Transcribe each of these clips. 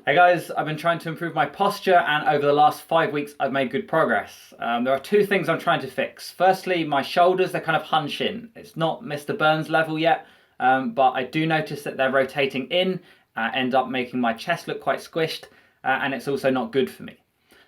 Hey guys, I've been trying to improve my posture and over the last 5 weeks I've made good progress. There are two things I'm trying to fix. Firstly, my shoulders, they're kind of hunch in. It's not Mr. Burns level yet, but I do notice that they're rotating in, end up making my chest look quite squished, and it's also not good for me.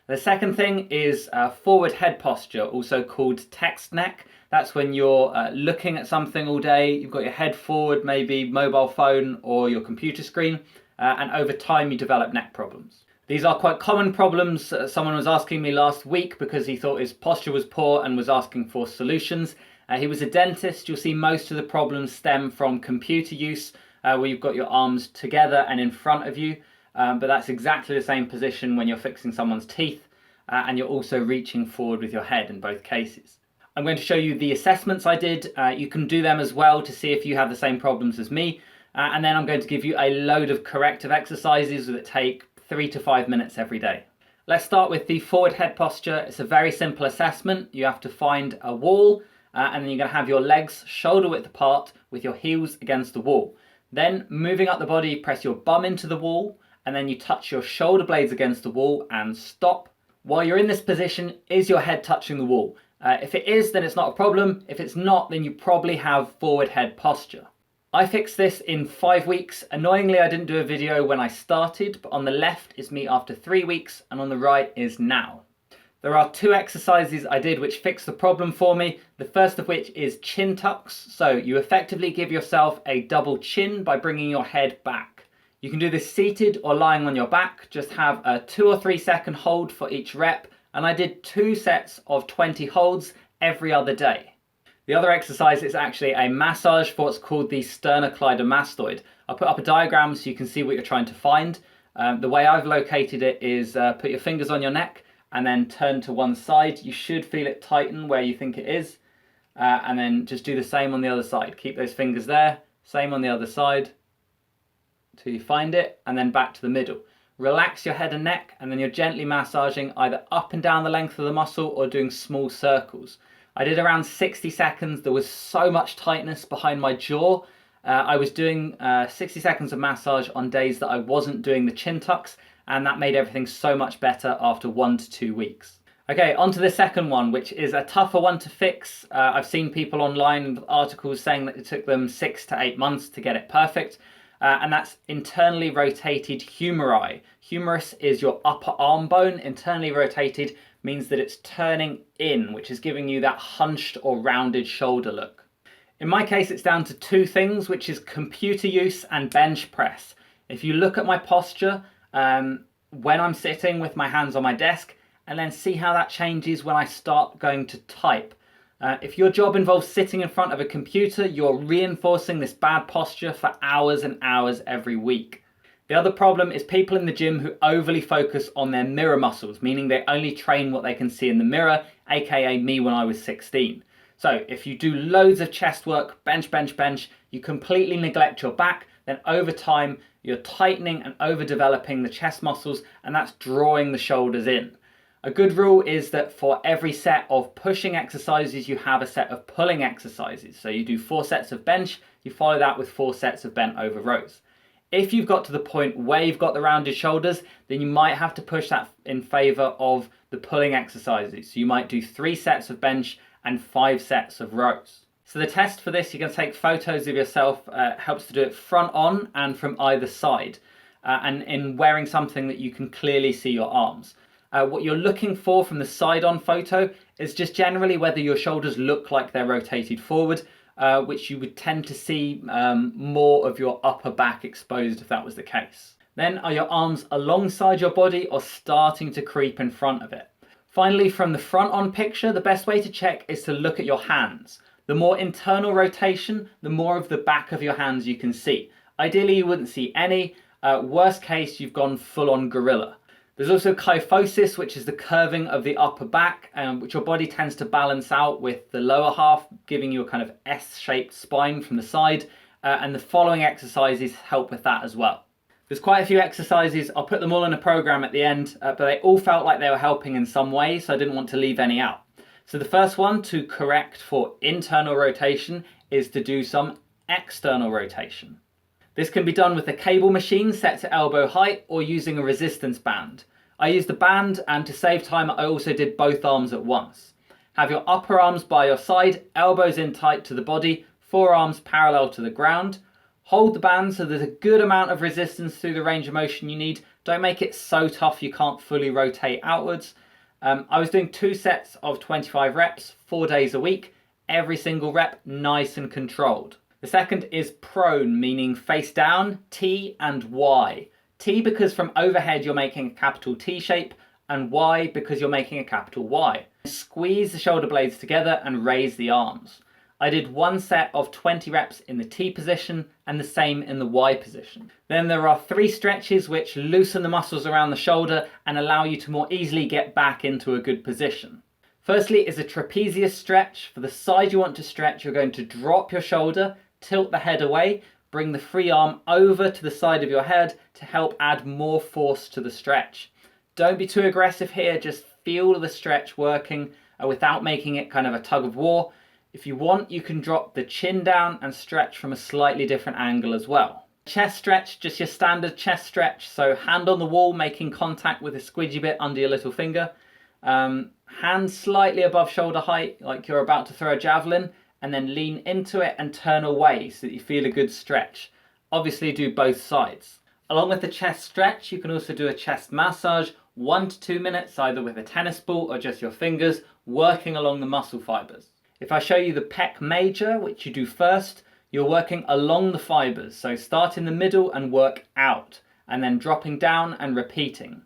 The second thing is forward head posture, also called text neck. That's when you're looking at something all day, you've got your head forward, maybe mobile phone or your computer screen, and over time you develop neck problems. These are quite common problems. Someone was asking me last week because he thought his posture was poor and was asking for solutions. He was a dentist. You'll see most of the problems stem from computer use, where you've got your arms together and in front of you. But that's exactly the same position when you're fixing someone's teeth, and you're also reaching forward with your head in both cases. I'm going to show you the assessments I did. You can do them as well to see if you have the same problems as me. And then I'm going to give you a load of corrective exercises that take 3 to 5 minutes every day. Let's start with the forward head posture. It's a very simple assessment. You have to find a wall, and then you're going to have your legs shoulder width apart with your heels against the wall. Then moving up the body, press your bum into the wall, and then you touch your shoulder blades against the wall and stop. While you're in this position, is your head touching the wall? If it is, then it's not a problem. If it's not, then you probably have forward head posture. I fixed this in 5 weeks. Annoyingly, I didn't do a video when I started, but on the left is me after 3 weeks and on the right is now. There are 2 exercises I did which fixed the problem for me. The first of which is chin tucks. So you effectively give yourself a double chin by bringing your head back. You can do this seated or lying on your back. Just have a 2 or 3 second hold for each rep. And I did 2 sets of 20 holds every other day. The other exercise is actually a massage for what's called the sternocleidomastoid. I'll put up a diagram so you can see what you're trying to find. The way I've located it is put your fingers on your neck and then turn to one side. You should feel it tighten where you think it is. And then just do the same on the other side. Keep those fingers there, same on the other side till you find it, and then back to the middle. Relax your head and neck, and then you're gently massaging either up and down the length of the muscle or doing small circles. I did around 60 seconds. There was so much tightness behind my jaw. I was doing 60 seconds of massage on days that I wasn't doing the chin tucks, and that made everything so much better after 1 to 2 weeks. Okay, on to the second one, which is a tougher one to fix. I've seen people online with articles saying that it took them 6 to 8 months to get it perfect. And that's internally rotated humeri. Humerus is your upper arm bone. Internally rotated means that it's turning in, which is giving you that hunched or rounded shoulder look. In my case, it's down to 2 things, which is computer use and bench press. If you look at my posture when I'm sitting with my hands on my desk, and then see how that changes when I start going to type. If your job involves sitting in front of a computer, you're reinforcing this bad posture for hours and hours every week. The other problem is people in the gym who overly focus on their mirror muscles, meaning they only train what they can see in the mirror, aka me when I was 16. So if you do loads of chest work, bench, you completely neglect your back, then over time you're tightening and overdeveloping the chest muscles, and that's drawing the shoulders in. A good rule is that for every set of pushing exercises, you have a set of pulling exercises. So you do 4 sets of bench, you follow that with 4 sets of bent over rows. If you've got to the point where you've got the rounded shoulders, then you might have to push that in favor of the pulling exercises. So you might do 3 sets of bench and 5 sets of rows. So the test for this, you can take photos of yourself. Helps to do it front on and from either side, and in wearing something that you can clearly see your arms. What you're looking for from the side-on photo is just generally whether your shoulders look like they're rotated forward, which you would tend to see more of your upper back exposed if that was the case. Then are your arms alongside your body or starting to creep in front of it? Finally, from the front-on picture, the best way to check is to look at your hands. The more internal rotation, the more of the back of your hands you can see. Ideally, you wouldn't see any. Worst case, you've gone full-on gorilla. There's also kyphosis, which is the curving of the upper back, which your body tends to balance out with the lower half, giving you a kind of S-shaped spine from the side. And the following exercises help with that as well. There's quite a few exercises. I'll put them all in a program at the end, but they all felt like they were helping in some way, so I didn't want to leave any out. So the first one to correct for internal rotation is to do some external rotation. This can be done with a cable machine set to elbow height or using a resistance band. I used the band, and to save time I also did both arms at once. Have your upper arms by your side, elbows in tight to the body, forearms parallel to the ground. Hold the band so there's a good amount of resistance through the range of motion you need. Don't make it so tough you can't fully rotate outwards. I was doing 2 sets of 25 reps, 4 days a week, every single rep nice and controlled. The second is prone, meaning face down, T and Y. T because from overhead you're making a capital T shape, and Y because you're making a capital Y. Squeeze the shoulder blades together and raise the arms. I did 1 set of 20 reps in the T position and the same in the Y position. Then there are 3 stretches which loosen the muscles around the shoulder and allow you to more easily get back into a good position. Firstly is a trapezius stretch. For the side you want to stretch, you're going to drop your shoulder, tilt the head away, bring the free arm over to the side of your head to help add more force to the stretch. Don't be too aggressive here, just feel the stretch working without making it kind of a tug of war. If you want, you can drop the chin down and stretch from a slightly different angle as well. Chest stretch, just your standard chest stretch, so hand on the wall making contact with a squidgy bit under your little finger. Hands slightly above shoulder height like you're about to throw a javelin, and then lean into it and turn away so that you feel a good stretch. Obviously do both sides. Along with the chest stretch, you can also do a chest massage, 1 to 2 minutes either with a tennis ball or just your fingers, working along the muscle fibers. If I show you the pec major, which you do first, you're working along the fibers. So start in the middle and work out, and then dropping down and repeating.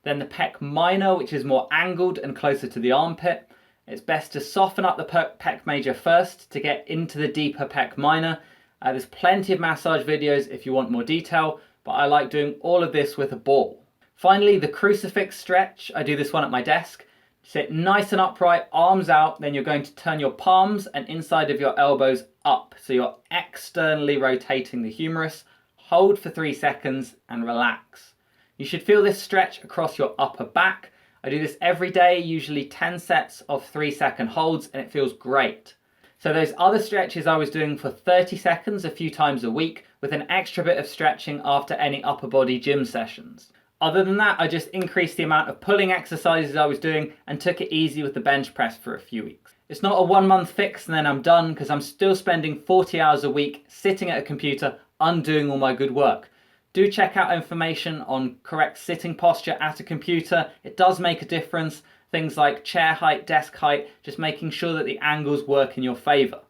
Then the pec minor, which is more angled and closer to the armpit. It's best to soften up the pec major first to get into the deeper pec minor. There's plenty of massage videos if you want more detail, but I like doing all of this with a ball. Finally, the crucifix stretch. I do this one at my desk. Sit nice and upright, arms out, then you're going to turn your palms and inside of your elbows up. So you're externally rotating the humerus. Hold for 3 seconds and relax. You should feel this stretch across your upper back. I do this every day, usually 10 sets of 3-second holds, and it feels great. So those other stretches I was doing for 30 seconds a few times a week with an extra bit of stretching after any upper body gym sessions. Other than that, I just increased the amount of pulling exercises I was doing and took it easy with the bench press for a few weeks. It's not a 1 month fix and then I'm done, because I'm still spending 40 hours a week sitting at a computer undoing all my good work. Do check out information on correct sitting posture at a computer. It does make a difference. Things like chair height, desk height, just making sure that the angles work in your favour.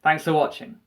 Thanks for watching.